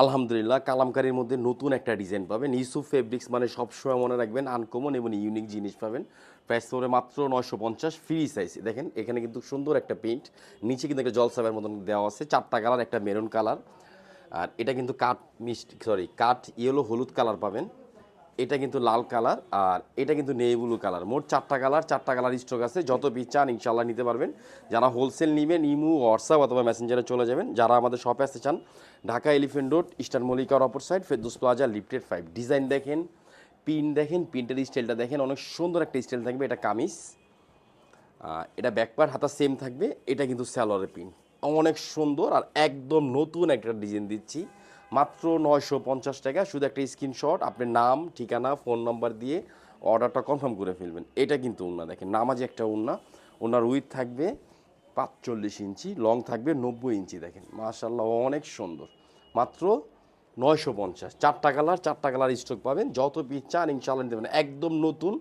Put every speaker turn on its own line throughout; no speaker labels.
আলহামদুলিল্লাহ, কালামকারীর মধ্যে নতুন একটা ডিজাইন পাবেন। ইউসুফ ফেব্রিক্স মানে সবসময় মনে রাখবেন আনকমন এবং ইউনিক জিনিস পাবেন। প্রাইস পড়বে মাত্র 950, ফ্রি সাইজ। দেখেন এখানে কিন্তু সুন্দর একটা প্রিন্ট, নিচে কিন্তু একটা জলসাবের মতন দেওয়া আছে, চারটা কালার, একটা মেরুন কালার, আর এটা কিন্তু কাঠ ইয়েলো হলুদ কালার পাবেন। এটা কিন্তু লাল কালার, আর এটা কিন্তু নেভি ব্লু কালার। মোট চারটা কালার স্টক আছে। যত পিস চান ইনশাল্লাহ নিতে পারবেন। যারা হোলসেল নেবেন ইমু, হোয়াটসঅ্যাপ অথবা মেসেঞ্জারে চলে যাবেন। যারা আমাদের শপে আসতে চান, ঢাকা এলিফেন্ট রোড, ইস্টার্ন মল্লিকার অপর side, Ferdous plaza, lifted 5। Design দেখেন, পিন দেখেন, প্রিন্টের স্টাইলটা দেখেন, অনেক সুন্দর একটা স্টাইল থাকবে। এটা কামিজ, এটা ব্যাকপার্ট, হাতা সেম থাকবে। এটা কিন্তু স্যালোয়ারের প্রিন্ট, অনেক সুন্দর আর একদম নতুন একটা ডিজাইন দিচ্ছি মাত্র 950 টাকা। শুধু একটা স্ক্রিনশট, আপনার নাম, ঠিকানা, ফোন নাম্বার দিয়ে অর্ডারটা কনফার্ম করে ফেলবেন। এটা কিন্তু ওড়না দেখেন, নামাজি একটা ওড়না। ওনার উইথ থাকবে 45 ইঞ্চি, লং থাকবে 90 ইঞ্চি। দেখেন মাশাল্লাহ অনেক সুন্দর। মাত্র 950, চারটা কালার স্টক পাবেন। যত পিস চান ইনশাল্লাহ নিতে পারেন। একদম নতুন,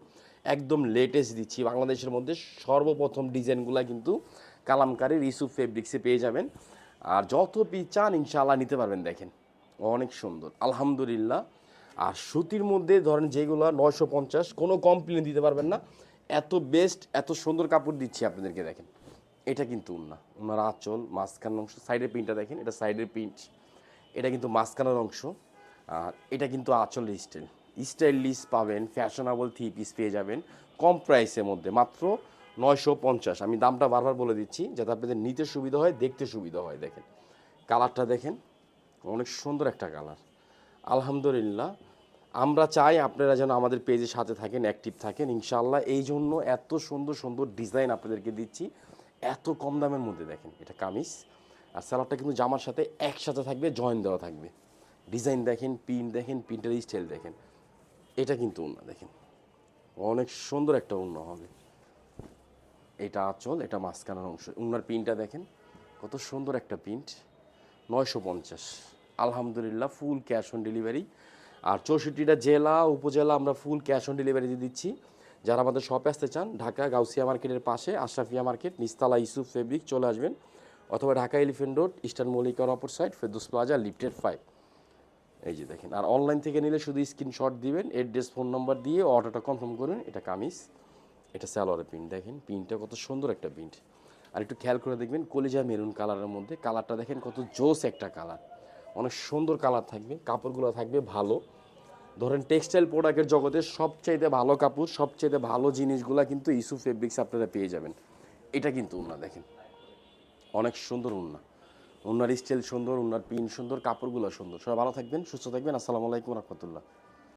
একদম লেটেস্ট দিচ্ছি। বাংলাদেশের মধ্যে সর্বপ্রথম ডিজাইনগুলো কিন্তু কালামকারীর ইউসুফ ফেব্রিক্সে পেয়ে যাবেন। আর যত পিস চান ইনশাল্লাহ নিতে পারবেন। দেখেন অনেক সুন্দর আলহামদুলিল্লাহ। আর সুতির মধ্যে ধরেন যেগুলো 950, কোনো কমপ্লেন দিতে পারবেন না। এত বেস্ট, এত সুন্দর কাপড় দিচ্ছি আপনাদেরকে। দেখেন এটা কিন্তু উন্না, উনার আঁচল, মাঝখানের অংশ, সাইডের প্রিন্টটা দেখেন, এটা সাইডের প্রিন্ট, এটা কিন্তু মাঝখানের অংশ। আর এটা কিন্তু আঁচলের স্টাইলিশ পাবেন, ফ্যাশনেবল থ্রি পিস পেয়ে যাবেন কম প্রাইসের মধ্যে মাত্র 950। আমি দামটা বারবার বলে দিচ্ছি যাতে আপনাদের নিতে সুবিধা হয়, দেখতে সুবিধা হয়। দেখেন কালারটা দেখেন, অনেক সুন্দর একটা কালার। আলহামদুলিল্লাহ, আমরা চাই আপনারা যেন আমাদের পেজের সাথে থাকেন, অ্যাক্টিভ থাকেন ইনশাআল্লাহ। এই জন্য এত সুন্দর সুন্দর ডিজাইন আপনাদেরকে দিচ্ছি এত কম দামের মধ্যে। দেখেন এটা কামিজ, আর সালোয়ারটা কিন্তু জামার সাথে একসাথে থাকবে, জয়েন দেওয়া থাকবে। ডিজাইন দেখেন, পিন দেখেন, প্রিন্টের স্টাইল দেখেন। এটা কিন্তু ওড়না দেখেন, অনেক সুন্দর একটা ওড়না হবে। এটা আঁচল, এটা মাঝখানের অংশ। ওড়নার প্রিন্টটা দেখেন কত সুন্দর একটা প্রিন্ট। 950, আলহামদুলিল্লাহ ফুল ক্যাশ অন ডেলিভারি। আর 64টা জেলা উপজেলা আমরা ফুল ক্যাশ অন ডেলিভারি দিয়ে দিচ্ছি। যারা আমাদের শপে আসতে চান, ঢাকা গাউসিয়া মার্কেটের পাশে আশরাফিয়া মার্কেট, নিস্তালা ইউসুফ ফেব্রিক চলে আসবেন, অথবা ঢাকা এলিফেন্ট রোড, ইস্টার্ন মল্লিকার অপর সাইড, ফেরদৌস প্লাজা, লিফটেড 5। এই যে দেখেন। আর অনলাইন থেকে নিলে শুধু স্ক্রিনশট দিবেন, অ্যাড্রেস, ফোন নাম্বার দিয়ে অর্ডারটা কনফার্ম করুন। এটা কামিজ, এটা সালোয়ারের প্রিন্ট দেখেন, প্রিন্টটা কত সুন্দর একটা প্রিন্ট। আর একটু খেয়াল করে দেখবেন কলিজা মেরুন কালারের মধ্যে, কালারটা দেখেন কত জোস একটা কালার, অনেক সুন্দর কালার থাকবে। কাপড়গুলো থাকবে ভালো। ধরেন টেক্সটাইল প্রোডাক্টের জগতে সবচাইতে ভালো কাপড়, সবচাইতে ভালো জিনিসগুলো কিন্তু ইউসুফ ফেব্রিক্স আপনারা পেয়ে যাবেন। এটা কিন্তু উন্না দেখেন, অনেক সুন্দর উন্না, উন্নার স্টাইল সুন্দর, উন্নার পিন সুন্দর, কাপড়গুলো সুন্দর। সবাই ভালো থাকবেন, সুস্থ থাকবেন। আসসালামু আলাইকুম রহমতুল্লাহ।